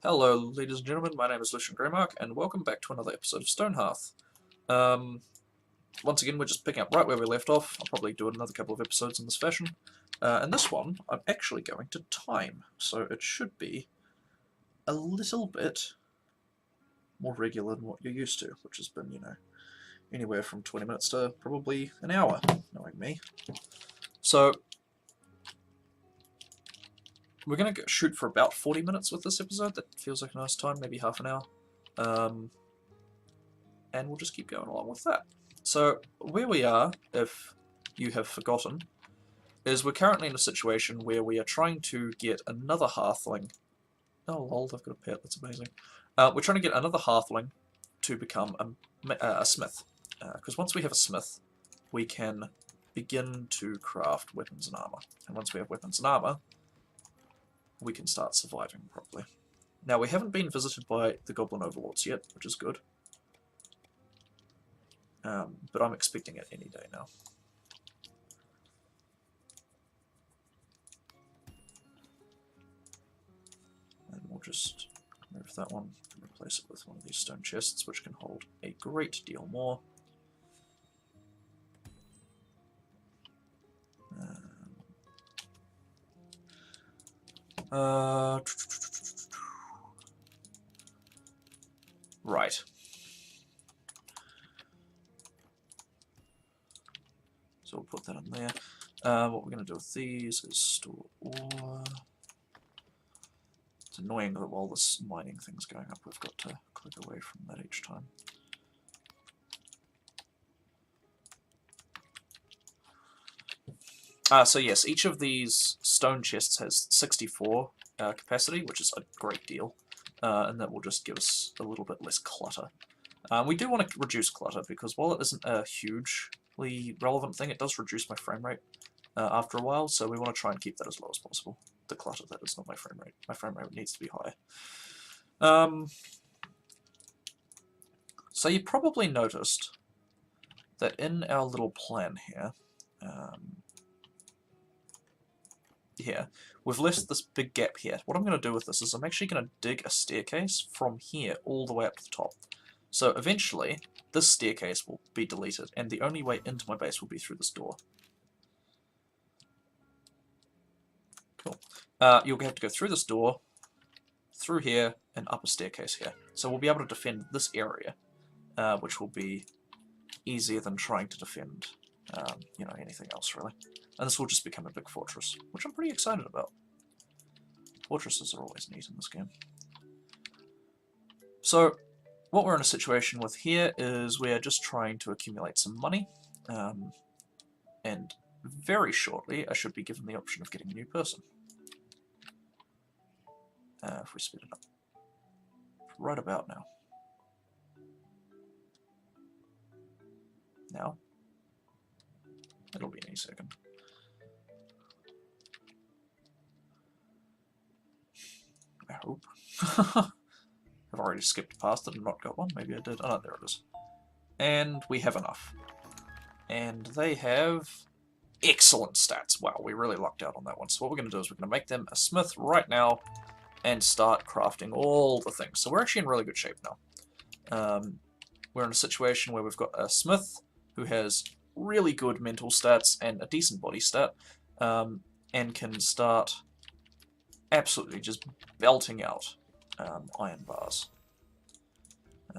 Hello, ladies and gentlemen, my name is Lucian Greymark, and welcome back to another episode of STONEHEARTH. Once again, we're just picking up right where we left off. I'll probably do another couple of episodes in this fashion. And this one, I'm actually going to time, so it should be a little bit more regular than what you're used to, which has been, anywhere from 20 minutes to probably an hour, knowing me. So, we're going to shoot for about 40 minutes with this episode. That feels like a nice time, maybe half an hour. And we'll just keep going along with that. So, where we are, if you have forgotten, is we're currently in a situation where we are trying to get another halfling. Oh, lol, I've got a pet, that's amazing. We're trying to get another halfling to become a smith. Because once we have a smith, we can begin to craft weapons and armor. And once we have weapons and armor, we can start surviving properly. Now, we haven't been visited by the goblin overlords yet, which is good. But I'm expecting it any day now. And we'll just remove that one and replace it with one of these stone chests, which can hold a great deal more. Right. So we'll put that in there. What we're going to do with these is store ore. It's annoying that while this mining thing's going up, we've got to click away from that each time. So yes, each of these stone chests has 64 capacity, which is a great deal, and that will just give us a little bit less clutter. We do want to reduce clutter, because while it isn't a hugely relevant thing, it does reduce my frame rate after a while, so we want to try and keep that as low as possible. The clutter, that is, not my frame rate. My frame rate needs to be high. So you probably noticed that in our little plan here, we've left this big gap here. What I'm going to do with this is I'm actually going to dig a staircase from here all the way up to the top. So eventually, this staircase will be deleted, and the only way into my base will be through this door. Cool. You'll have to go through this door, through here, and up a staircase here. So we'll be able to defend this area, which will be easier than trying to defend, anything else, really. And this will just become a big fortress, which I'm pretty excited about. Fortresses are always neat in this game. So, what we're in a situation with here is we're just trying to accumulate some money, and very shortly I should be given the option of getting a new person. If we speed it up. Right about now. Now. It'll be any second. I hope. I've already skipped past it and not got one. Maybe I did. Oh, no, there it is. And we have enough. And they have excellent stats. Wow, we really lucked out on that one. So what we're going to do is we're going to make them a smith right now and start crafting all the things. So we're actually in really good shape now. We're in a situation where we've got a smith who has really good mental stats and a decent body stat, and can start absolutely just belting out iron bars.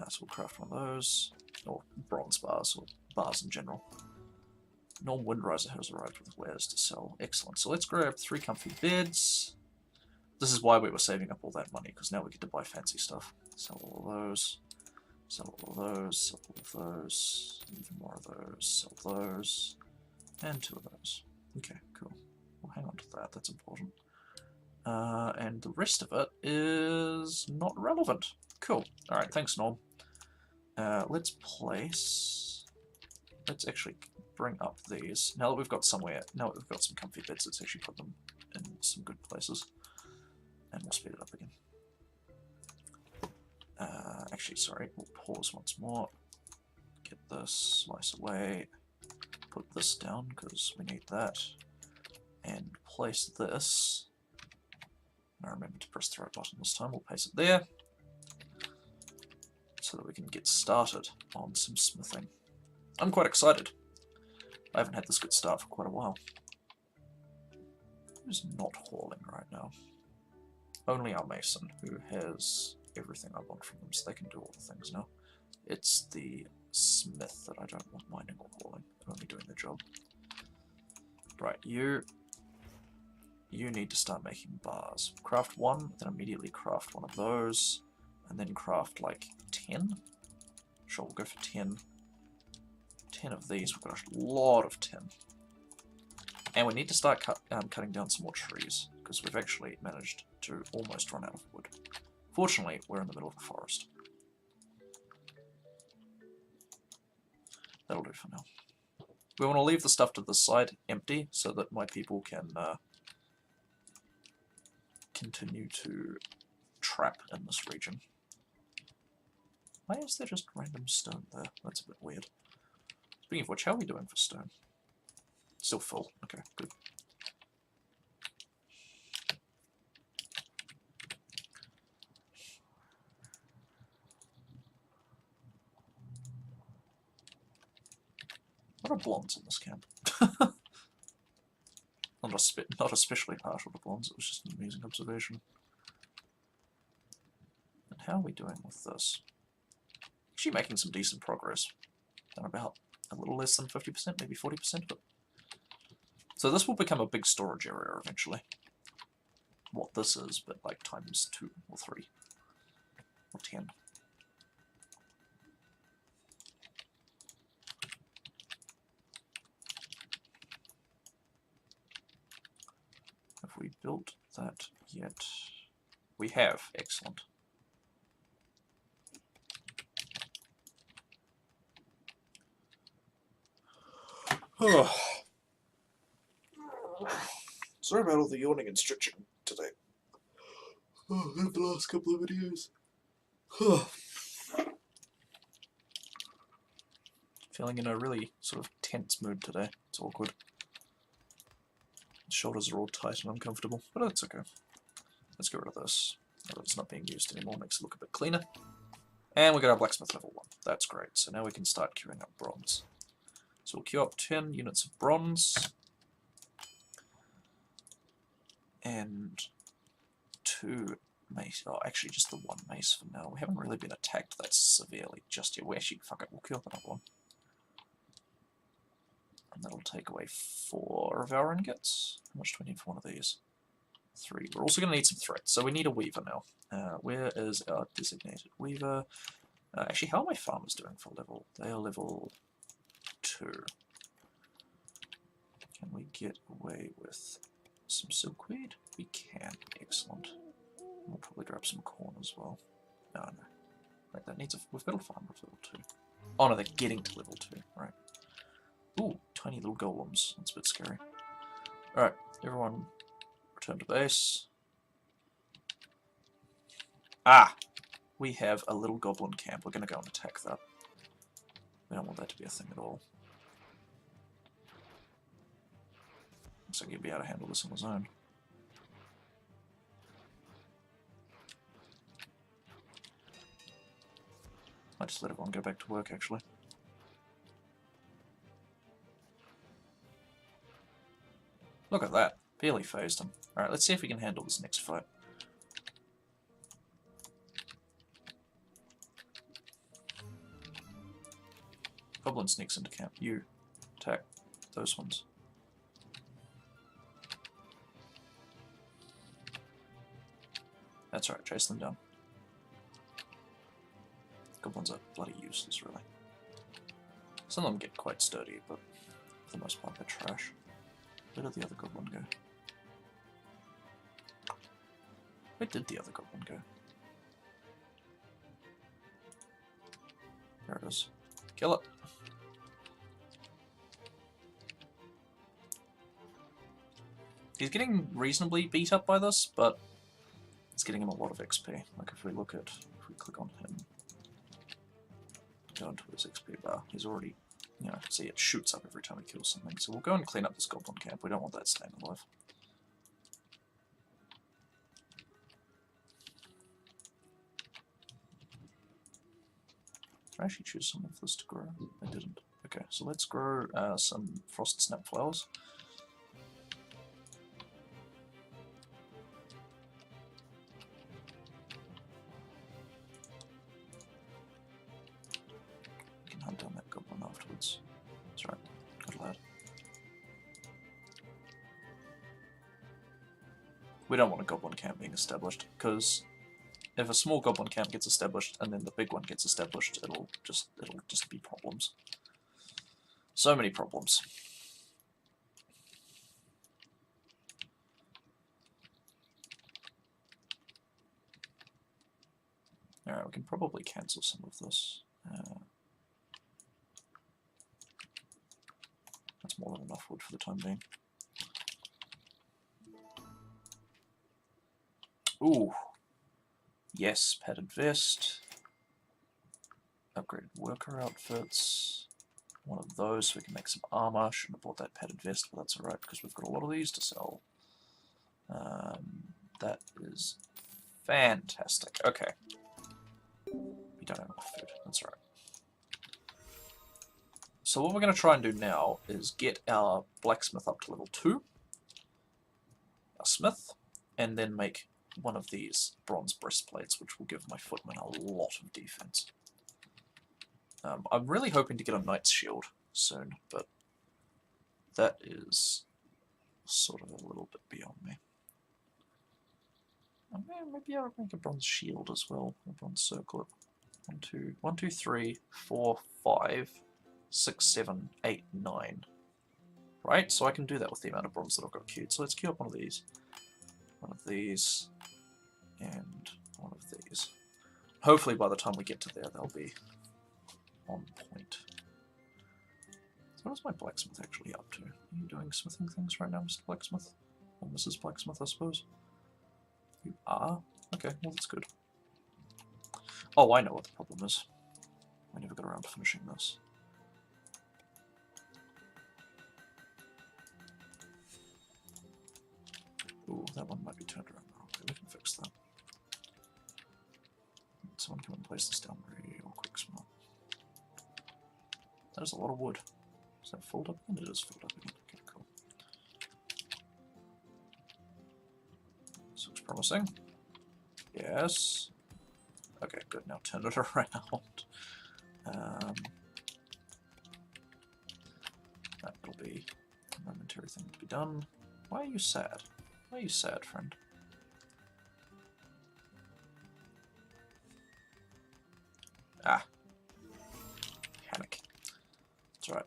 So we'll craft one of those, or bronze bars, or bars in general. Norm Windriser has arrived with wares to sell. Excellent. So let's grab 3 comfy beds. This is why we were saving up all that money, because now we get to buy fancy stuff. Sell all of those. Sell all of those. Sell all of those. Even more of those. Sell those. And 2 of those. Okay, cool. We'll hang on to that. That's important. And the rest of it is not relevant. Cool. Alright, thanks, Norm. Let's actually bring up these. Now that we've got some comfy beds, let's actually put them in some good places. And we'll speed it up again. Actually, sorry, we'll pause once more. Get this, slice away. Put this down, because we need that. And place this I remember to press the right button this time. We'll place it there so that we can get started on some smithing. I'm quite excited. I haven't had this good start for quite a while. Who's not hauling right now? Only our mason, who has everything I want from them, so they can do all the things now. It's the smith that I don't want mining or hauling. They're only doing their job. Right, you need to start making bars. Craft one, then immediately craft one of those, and then craft like 10. Sure, we'll go for 10. 10 of these. We've got a lot of 10. And we need to start cutting down some more trees, because we've actually managed to almost run out of wood. Fortunately, we're in the middle of a forest. That'll do for now. We want to leave the stuff to the side empty, so that my people can continue to trap in this region. Why is there just random stone there? That's a bit weird. Speaking of which, how are we doing for stone? Still full. Okay, good. What are blondes in this camp? Not especially partial to blondes, it was just an amusing observation. And how are we doing with this? Actually making some decent progress. Done about a little less than 50%, maybe 40% of it. So this will become a big storage area eventually. What this is, but like times 2 or 3 or 10. Have we built that yet? We have. Excellent. Sorry about all the yawning and stretching today. The last couple of videos. Feeling in a really sort of tense mood today. It's awkward. Shoulders are all tight and uncomfortable, but that's okay. Let's get rid of this. Now that it's not being used anymore, makes it look a bit cleaner. And we got our blacksmith level 1. That's great. So now we can start queuing up bronze. So we'll queue up 10 units of bronze. And 2 mace. Oh, actually just the 1 mace for now. We haven't really been attacked that severely just yet. We actually, fuck it, we'll queue up another one. And that'll take away 4 of our ingots. How much do we need for one of these? 3. We're also going to need some thread, so we need a weaver now. Where is our designated weaver? Actually, how are my farmers doing for level? They are level 2. Can we get away with some silkweed? We can. Excellent. We'll probably grab some corn as well. No, no. Right, that needs a... We've got a farmer of level 2. Oh no, they're getting to level 2. Right. Ooh, tiny little golems. That's a bit scary. Alright, everyone return to base. Ah! We have a little goblin camp. We're going to go and attack that. We don't want that to be a thing at all. Looks like he'd be able to handle this on his own. Might just let everyone go back to work, actually. Look at that. Barely phased him. Alright, let's see if we can handle this next fight. Goblin sneaks into camp. You attack those ones. That's right, chase them down. Goblins are bloody useless, really. Some of them get quite sturdy, but for the most part they're trash. Where did the other goblin go? Where did the other goblin go? There it is. Kill it! He's getting reasonably beat up by this, but it's getting him a lot of XP. Like if we click on him, go into his XP bar, he's already, you know, see it shoots up every time he kills something. So we'll go and clean up this goblin camp. We don't want that staying alive. Did I actually choose some of this to grow? I didn't. Okay, so let's grow some frost snap flowers. We can hunt down that goblin afterwards. That's right. Good lad. We don't want a goblin camp being established, because if a small goblin camp gets established and then the big one gets established, it'll just be problems. So many problems. Alright, we can probably cancel some of this. That's more than enough wood for the time being. Ooh. Yes, padded vest. Upgraded worker outfits. One of those so we can make some armor. Shouldn't have bought that padded vest, but that's alright because we've got a lot of these to sell. That is fantastic. Okay. We don't have enough food. That's alright. So what we're going to try and do now is get our blacksmith up to level 2. Our smith. And then make one of these bronze breastplates, which will give my footmen a lot of defense. I'm really hoping to get a knight's shield soon, but that is sort of a little bit beyond me. Maybe I'll make a bronze shield as well, a bronze circlet. 1, 2, 3, 4, 5, 6, 7, 8, 9. Right, so I can do that with the amount of bronze that I've got queued. So let's queue up one of these, and one of these. Hopefully by the time we get to there, they'll be on point. So what is my blacksmith actually up to? Are you doing smithing things right now, Mr. Blacksmith? Or Mrs. Blacksmith, I suppose? You are? Okay, well that's good. Oh, I know what the problem is. I never got around to finishing this. Ooh, that one might be turned around now. Okay, we can fix that. Someone come and place this down real quick, smart. That is a lot of wood. Is that filled up again? It is filled up again. Okay, cool. This looks promising. Yes. Okay, good. Now turn it around. That'll be a momentary thing to be done. Why are you sad? Why are you sad, friend? Ah. Panic. It's alright.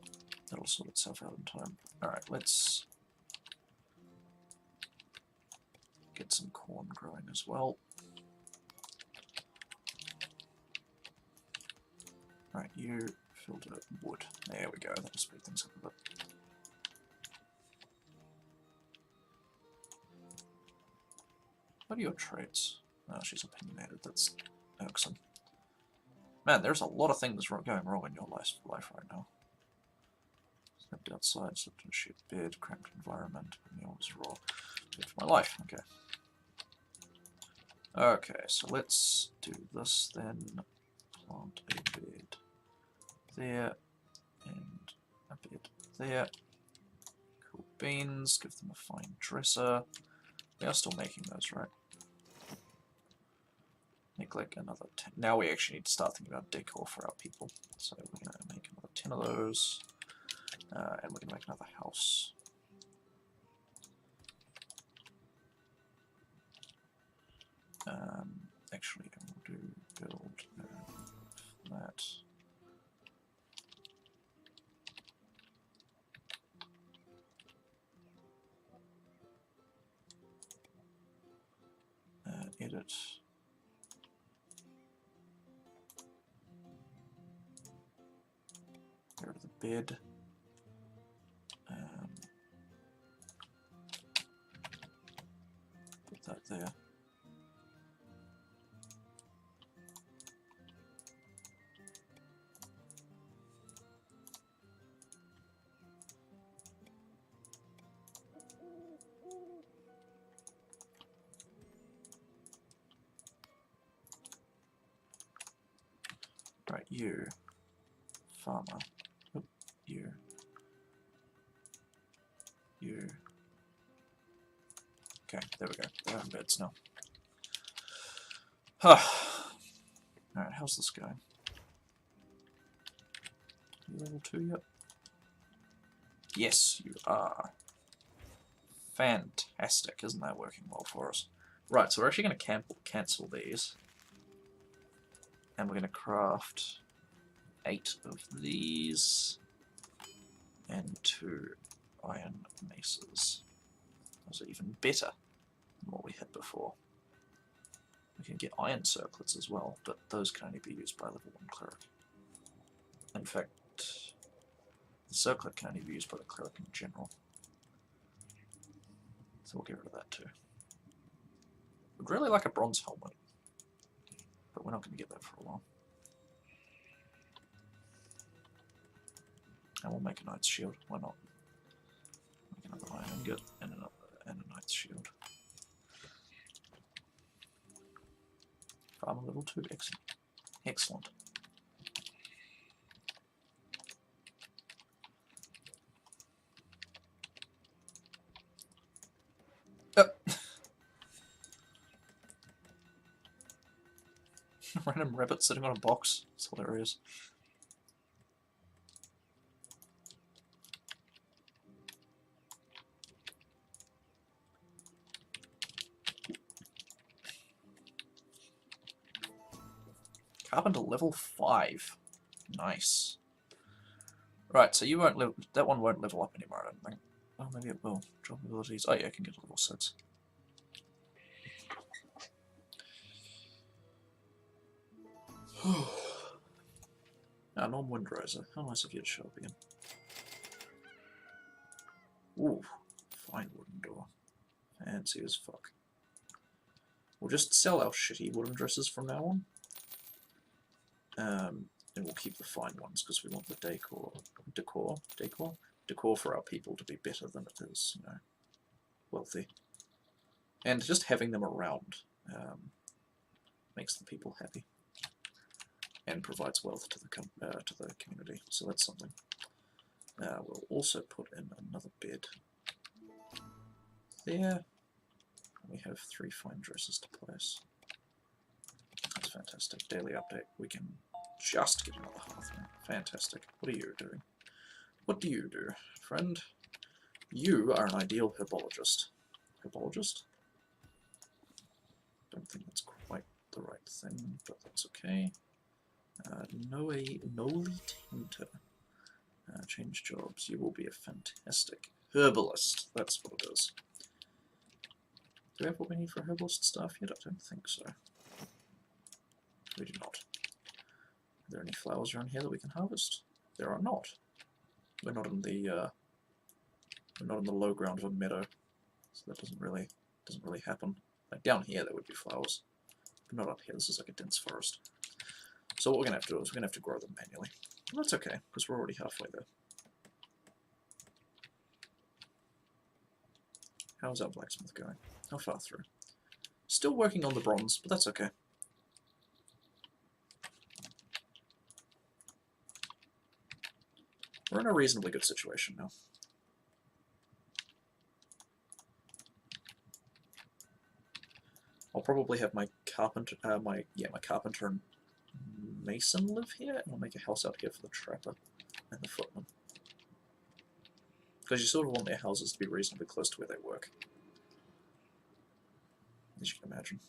That'll sort itself out in time. Alright, let's get some corn growing as well. Right, you filter wood. There we go, that'll speed things up a bit. What are your traits? Oh, she's opinionated, that's irksome. Man, there's a lot of things going wrong in your life right now. Slept outside, slept in a shit bed, cramped environment, meal was raw. Good for my life, okay. Okay, so let's do this then. Plant a bed there, and a bed there. Cool beans, give them a fine dresser. We are still making those, right? Make like another 10. Now we actually need to start thinking about decor for our people. So we're going to make another 10 of those. And we're going to make another house. Actually, we'll do build that. Edit. Get rid of the bed. Put that there. Right, you. Farmer. Oop, you. You. Okay, there we go. They're in beds now. Alright, how's this going? You level 2 yet? Yes, you are. Fantastic, isn't that working well for us? Right, so we're actually going to cancel these. And we're going to craft 8 of these. And 2 iron maces. Those are even better than what we had before. We can get iron circlets as well, but those can only be used by level 1 cleric. In fact, the circlet can only be used by the cleric in general. So we'll get rid of that too. We'd really like a bronze helmet, but we're not going to get that for a while. And we'll make a knight's shield. Why not? Make another iron ingot and a knight's shield. Farmer level 2, excellent. Excellent. Random rabbit sitting on a box. It's hilarious. Carpenter level 5. Nice. Right, so you won't that one won't level up anymore, I don't think. Oh, maybe it will. Job abilities. Oh yeah, I can get to level 6. Non-windriser. How nice of you to show up again. Ooh, fine wooden door. Fancy as fuck. We'll just sell our shitty wooden dresses from now on. And we'll keep the fine ones because we want the decor for our people to be better than it is, you know, wealthy. And just having them around makes the people happy and provides wealth to the community. So that's something. We'll also put in another bed there. We have 3 fine dresses to place. That's fantastic. Daily update. We can just get another hearth now. Fantastic. What are you doing? What do you do, friend? You are an ideal herbologist. Herbologist? Don't think that's quite the right thing, but that's okay. Noli Tenter. Change jobs. You will be a fantastic herbalist. That's what it is. Do we have what we need for herbalist staff yet? I don't think so. We do not. Are there any flowers around here that we can harvest? There are not. We're not in the low ground of a meadow, so that doesn't really happen. Like down here there would be flowers, but not up here. This is like a dense forest. So what we're gonna have to do is we're gonna have to grow them manually. Well, that's okay because we're already halfway there. How's our blacksmith going? How far through? Still working on the bronze, but that's okay. We're in a reasonably good situation now. I'll probably have my carpenter, my carpenter and mason live here, and I'll make a house out here for the trapper and the footman. Because you sort of want their houses to be reasonably close to where they work, as you can imagine.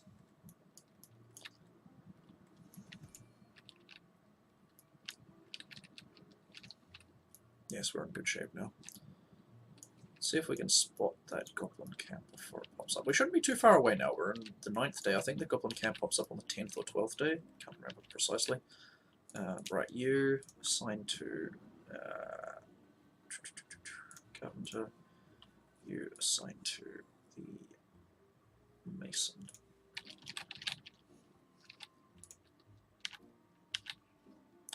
Yes, we're in good shape now. Let's see if we can spot that goblin camp before it pops up. We shouldn't be too far away now. We're in the 9th day. I think the goblin camp pops up on the 10th or 12th day. Can't remember precisely. Right, you assigned to carpenter. You assigned to the mason.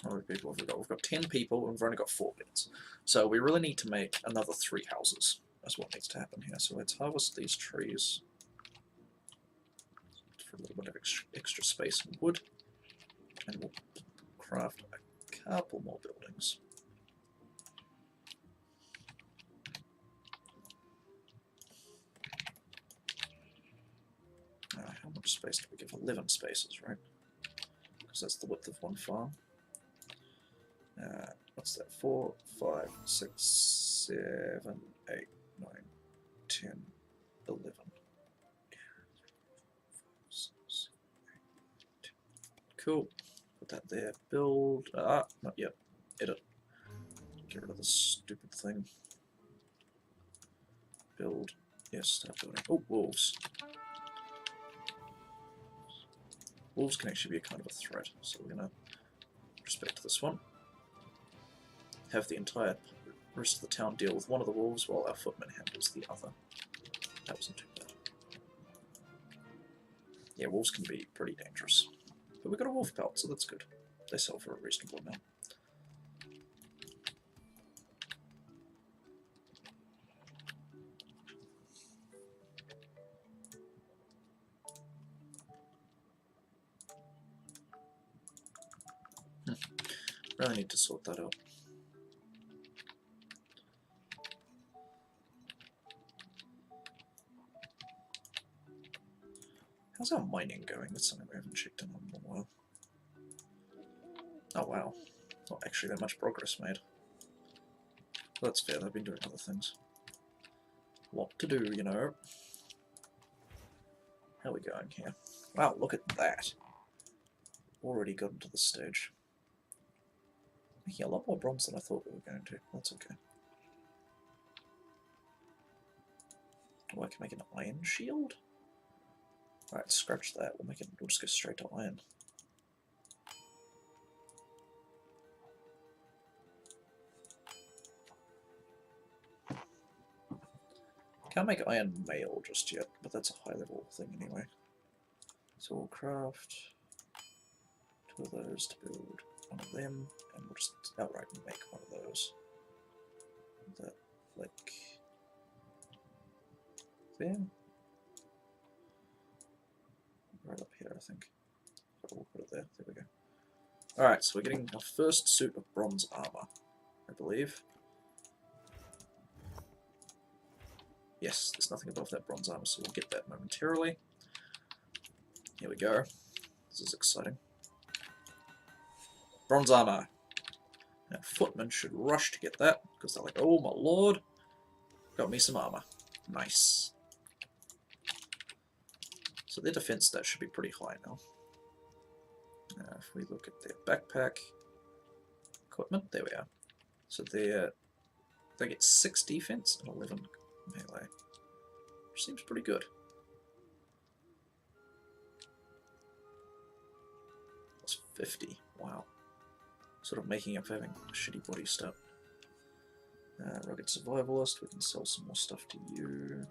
How many people have we got? We've got 10 people and we've only got 4 beds. So we really need to make another 3 houses. That's what needs to happen here. So let's harvest these trees for a little bit of extra space and wood. And we'll craft a couple more buildings. How much space do we give? 11 spaces, right? Because that's the width of one farm. What's that? 4, 5, 6, 7, 8, 9, 10, 11. Cool. Put that there. Build. Not yet. Edit. Get rid of this stupid thing. Build. Yes, start building. Oh, wolves. Wolves can actually be a kind of a threat, so we're going to respect this one. Have the entire rest of the town deal with one of the wolves while our footman handles the other. That wasn't too bad. Yeah, wolves can be pretty dangerous. But we got a wolf pelt, so that's good. They sell for a reasonable amount. Really need to sort that out. How's our mining going? That's something we haven't checked in on in a while. Oh wow. Not actually that much progress made. Well, that's fair, they've been doing other things. Lot to do, you know. How are we going here? Wow, look at that. Already gotten to this stage. Making a lot more bronze than I thought we were going to. That's okay. Oh, I can make an iron shield? Alright, scratch that. We'll just go straight to iron. Can't make iron mail just yet, but that's a high level thing anyway. So we'll craft 2 of those to build one of them, and we'll just outright make one of those. That, like, there. Right up here, I think. We'll put it there. There we go. Alright, so we're getting our first suit of bronze armor, I believe. Yes, there's nothing above that bronze armor, so we'll get that momentarily. Here we go. This is exciting. Bronze armor. Now, footmen should rush to get that, because they're like, oh my lord, got me some armor. Nice. So their defense stat should be pretty high now. If we look at their backpack equipment, there we are. So they get 6 defense and 11 melee, which seems pretty good. That's 50. Wow. Sort of making up for having a shitty body stat. Rugged Survivalist, we can sell some more stuff to you.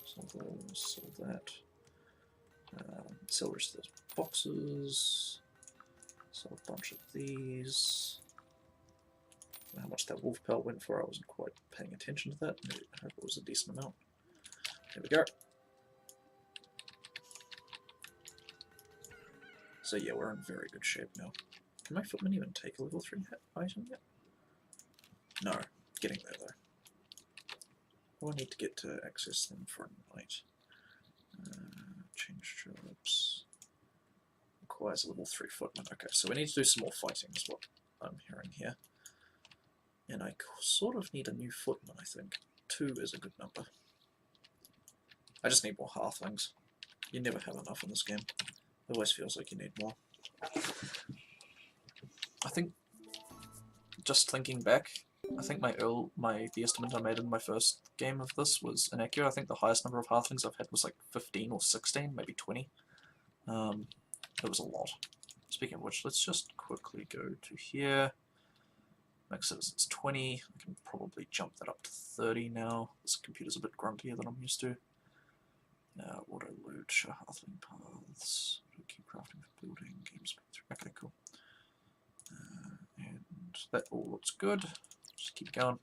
Sell those, sell that. Sell the rest of those boxes. Sell a bunch of these. I don't know how much that wolf pelt went for, I wasn't quite paying attention to that. I hope it was a decent amount. There we go. So yeah, we're in very good shape now. Can my footman even take a level 3 item yet? No, getting there though. I need to get to access them for a night. Change jobs. Requires a level 3 footman. Okay, so we need to do some more fighting is what I'm hearing here. And I sort of need a new footman, I think. 2 is a good number. I just need more halflings. You never have enough in this game. It always feels like you need more. I think, just thinking back, I think the estimate I made in my first game of this was inaccurate. I think the highest number of halflings I've had was like 15 or 16, maybe 20. It was a lot. Speaking of which, let's just quickly go to here. Max citizens 20. I can probably jump that up to 30 now. This computer's a bit gruntier than I'm used to. Auto load, show halfling paths. Keep crafting for building. Games. Okay, cool. And that all looks good. Just keep going.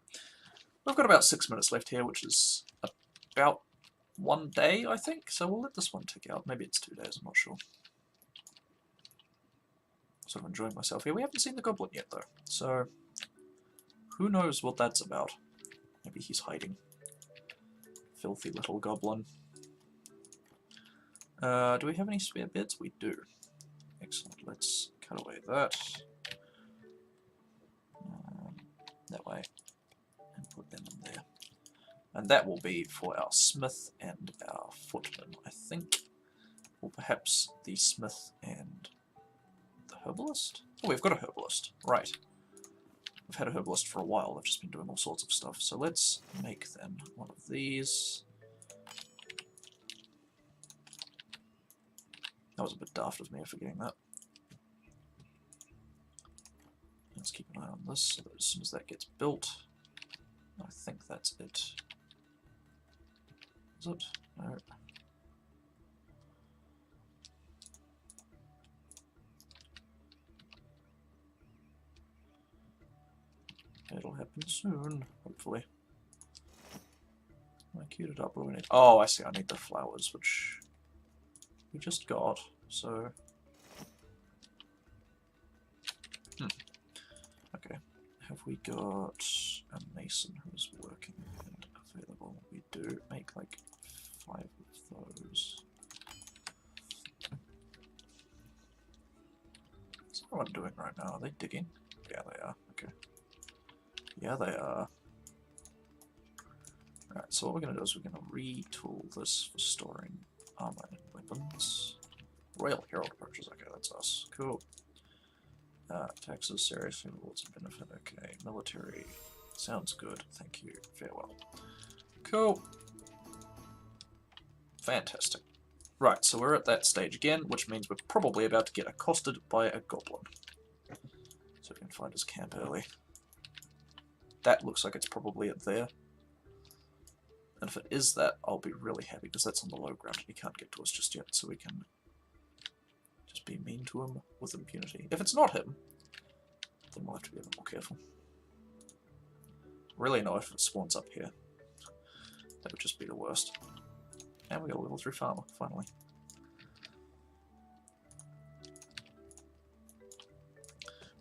We've got about 6 minutes left here, which is about 1 day, I think. So we'll let this one tick out. Maybe it's 2 days, I'm not sure. sort of enjoying myself here. We haven't seen the goblin yet, though, so who knows what that's about. Maybe he's hiding. Filthy little goblin. Do we have any spare beds? We do. Excellent. Let's cut away that. That way. And put them in there. And that will be for our smith and our footman, I think. Or perhaps the smith and the herbalist? Oh, we've got a herbalist. Right. We've had a herbalist for a while. They've just been doing all sorts of stuff. So let's make then one of these. That was a bit daft of me forgetting that. Let's keep an eye on this so that as soon as that gets built, I think that's it. Is it? No. It'll happen soon, hopefully. I queued it up. What do we need? Oh, I see. I need the flowers, which we just got. So, okay. Have we got a mason who's working and available? We do. Make like 5 of those. What's everyone doing right now? Are they digging? Yeah, they are. Okay. Yeah, they are. Alright, so what we're going to do is we're going to retool this for storing armor and weapons. Royal Herald approaches. Okay, that's us. Cool. Taxes, seriously, rewards and benefit. Okay, military. Sounds good. Thank you. Farewell. Cool. Fantastic. Right, so we're at that stage again, which means we're probably about to get accosted by a goblin. So we can find his camp early. That looks like it's probably it there. And if it is that, I'll be really happy, because that's on the low ground and he can't get to us just yet, so we can just be mean to him with impunity. If it's not him, then we'll have to be a bit more careful. Really annoyed if it spawns up here. That would just be the worst. And we got a level 3 farmer, finally.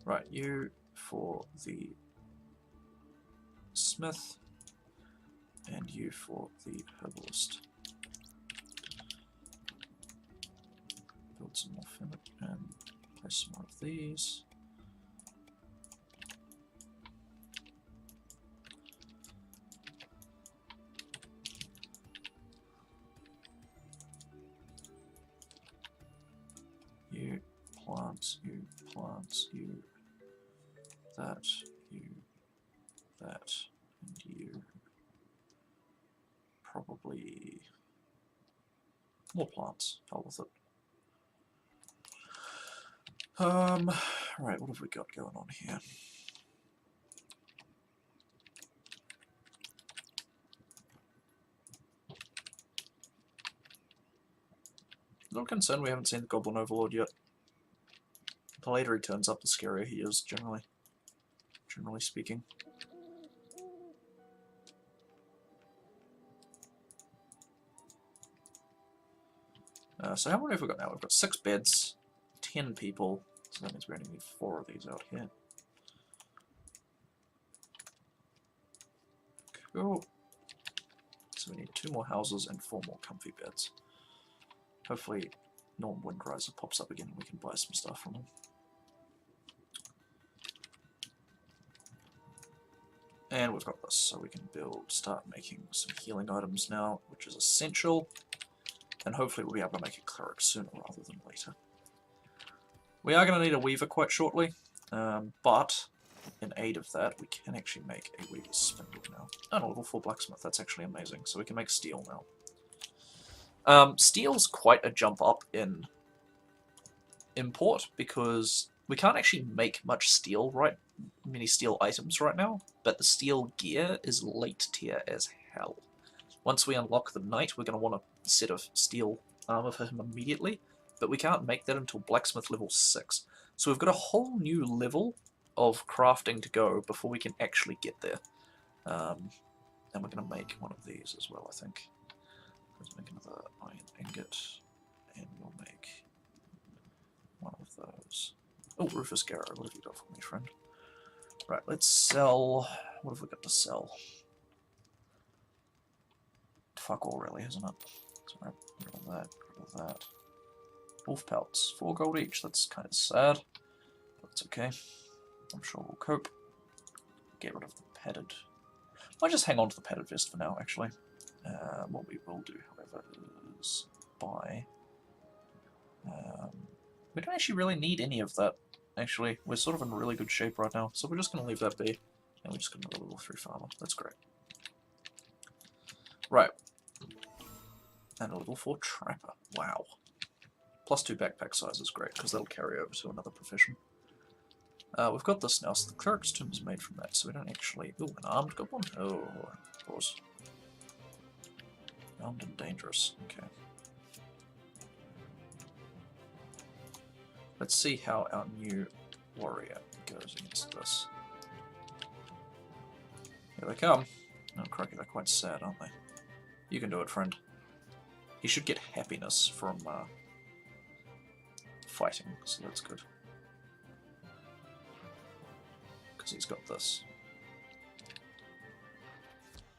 Right, you for the smith, and you for the herbalist. Build some more finnet and place some more of these. You plants, you plants, you that, you that, and you. Probably more plants. Hell with it. Right, what have we got going on here? A little concerned we haven't seen the Goblin Overlord yet. The later he turns up, the scarier he is, generally speaking. So how many have we got now? We've got 6 beds, 10 people, so that means we only need 4 of these out here. Cool. So we need 2 more houses and 4 more comfy beds. Hopefully Norm Windriser pops up again and we can buy some stuff from him. And we've got this, so we can start making some healing items now, which is essential. And hopefully we'll be able to make a cleric sooner rather than later. We are going to need a weaver quite shortly, but in aid of that we can actually make a weaver's spindle now. And a level 4 blacksmith, that's actually amazing. So we can make steel now. Steel's quite a jump up in import, because we can't actually make much steel, many steel items right now, but the steel gear is late tier as hell. Once we unlock the knight, we're going to want a set of steel armor for him immediately, but we can't make that until blacksmith level 6. So we've got a whole new level of crafting to go before we can actually get there. And we're going to make one of these as well, I think. Let's make another iron ingot, and we'll make one of those. Oh, Rufus Garrow, what have you got for me, friend? Right, let's sell... What have we got to sell? Fuck all, really, isn't it? Sorry, rid of that, rid of that. Wolf pelts, 4 gold each, that's kind of sad. But it's okay. I'm sure we'll cope. Get rid of the padded... I'll just hang on to the padded vest for now, actually. What we will do, however, is buy... we don't actually really need any of that, actually. We're sort of in really good shape right now, so we're just going to leave that be. And we're just going to level 3 farmer. That's great. Right. And a level 4 trapper. Wow. +2 backpack size is great, because that'll carry over to another profession. We've got this now, so the cleric's tomb is made from that, so we don't actually... Ooh, an armed goblin? Oh, of course. Armed and dangerous. Okay. Let's see how our new warrior goes against this. Here they come. Oh, crikey, they're quite sad, aren't they? You can do it, friend. He should get happiness from fighting, so that's good. Because he's got this.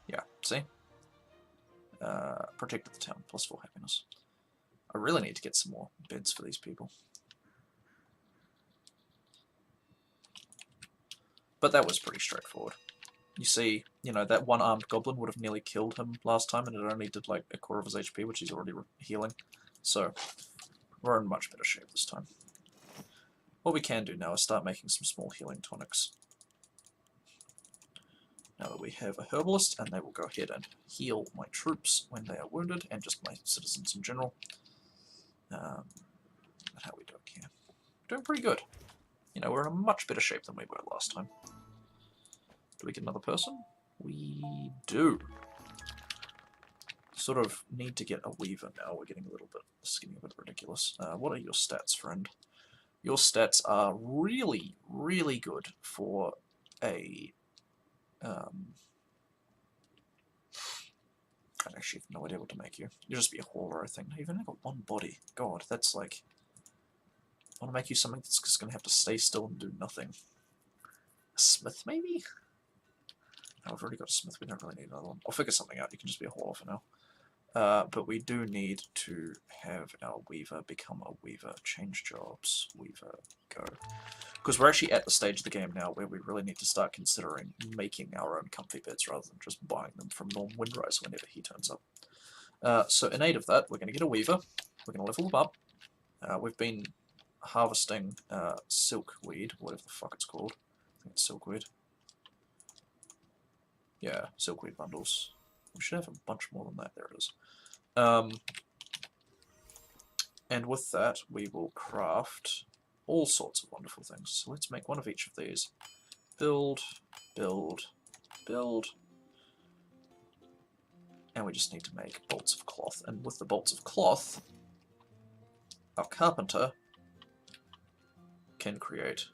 Yeah, see? Protected the town, +4 happiness. I really need to get some more beds for these people. But that was pretty straightforward. You see, you know, that one armed goblin would have nearly killed him last time, and it only did like a quarter of his HP, which he's already healing. So, we're in much better shape this time. What we can do now is start making some small healing tonics. Now that we have a herbalist, and they will go ahead and heal my troops when they are wounded, and just my citizens in general. How are we doing here? We're doing pretty good. You know, we're in a much better shape than we were last time. Do we get another person? We do. Sort of need to get a weaver now. We're getting a little bit, this is getting a bit ridiculous. What are your stats, friend? Your stats are really, really good for a... I actually have no idea what to make you. You'll just be a hauler, I think. You've only got one body. God, that's like... I want to make you something that's just going to have to stay still and do nothing. A smith, maybe? No, I've already got a smith. We don't really need another one. I'll figure something out. You can just be a hauler for now. But we do need to have our weaver become a weaver. Change jobs. Weaver. Go. Because we're actually at the stage of the game now where we really need to start considering making our own comfy beds rather than just buying them from Norm Windrise whenever he turns up. So in aid of that, we're going to get a weaver. We're going to level them up. We've been harvesting silkweed, whatever the fuck it's called. I think it's silkweed. Yeah, silkweed bundles. We should have a bunch more than that. There it is. And with that, we will craft all sorts of wonderful things. So let's make one of each of these. Build, build, build. And we just need to make bolts of cloth. And with the bolts of cloth, our carpenter can create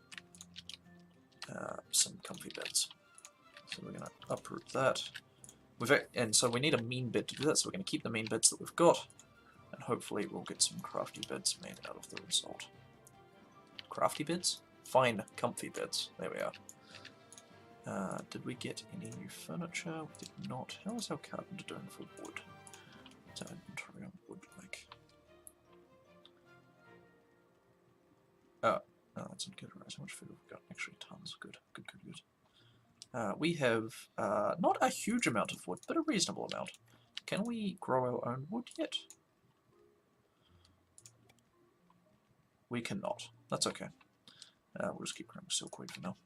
some comfy beds. So we're going to uproot that. And so we need a mean bed to do that, so we're going to keep the mean beds that we've got, and hopefully we'll get some crafty beds made out of the result. Crafty beds? Fine, comfy beds. There we are. Did we get any new furniture? We did not. How is our carpenter doing for wood? What's our inventory on wood like? Oh, that's not good. Right, how much food have we got? Actually, tons. Good, good, good, good. We have not a huge amount of wood, but a reasonable amount. Can we grow our own wood yet? We cannot. That's okay. We'll just keep growing silkweed for now.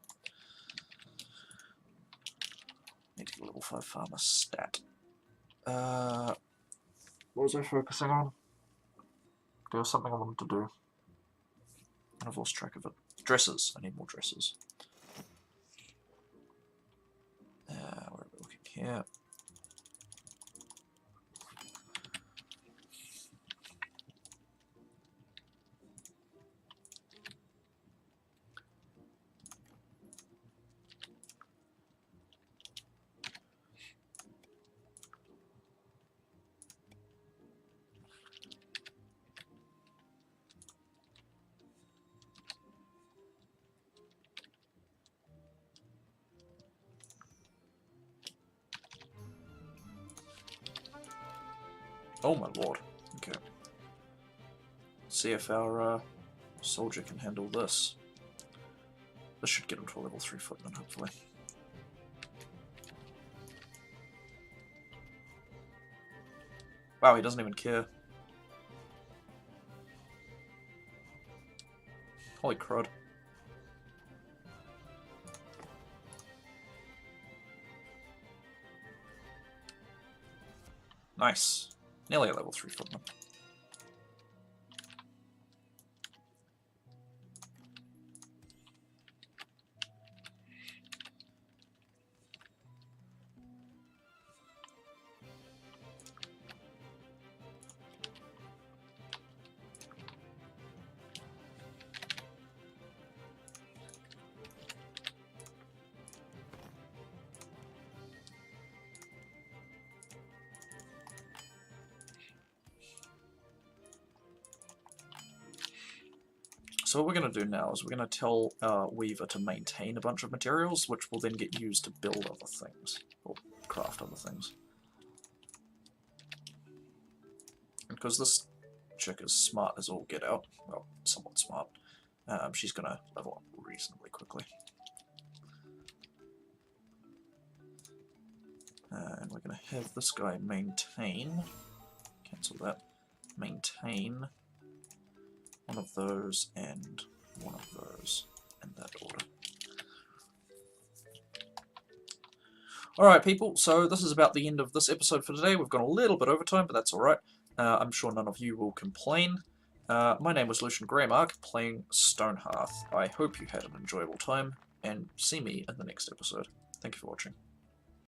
Need to get a level 5 farmer stat. What was I focusing on? There was something I wanted to do. And I've lost track of it. Dresses. I need more dresses. Where are we looking here? Oh my lord. Okay. See if our soldier can handle this. This should get him to a level 3 footman, hopefully. Wow, he doesn't even care. Holy crud. Nice. Nearly a level 3 footman. So what we're going to do now is we're going to tell our weaver to maintain a bunch of materials, which will then get used to build other things, or craft other things. And because this chick is smart as all get out, well, somewhat smart, she's going to level up reasonably quickly. And we're going to have this guy maintain, cancel that, maintain one of those and one of those in that order. Alright people, so this is about the end of this episode for today. We've gone a little bit over time, but that's alright. I'm sure none of you will complain. My name was Lucian Greymark, playing Stonehearth. I hope you had an enjoyable time, and see me in the next episode. Thank you for watching.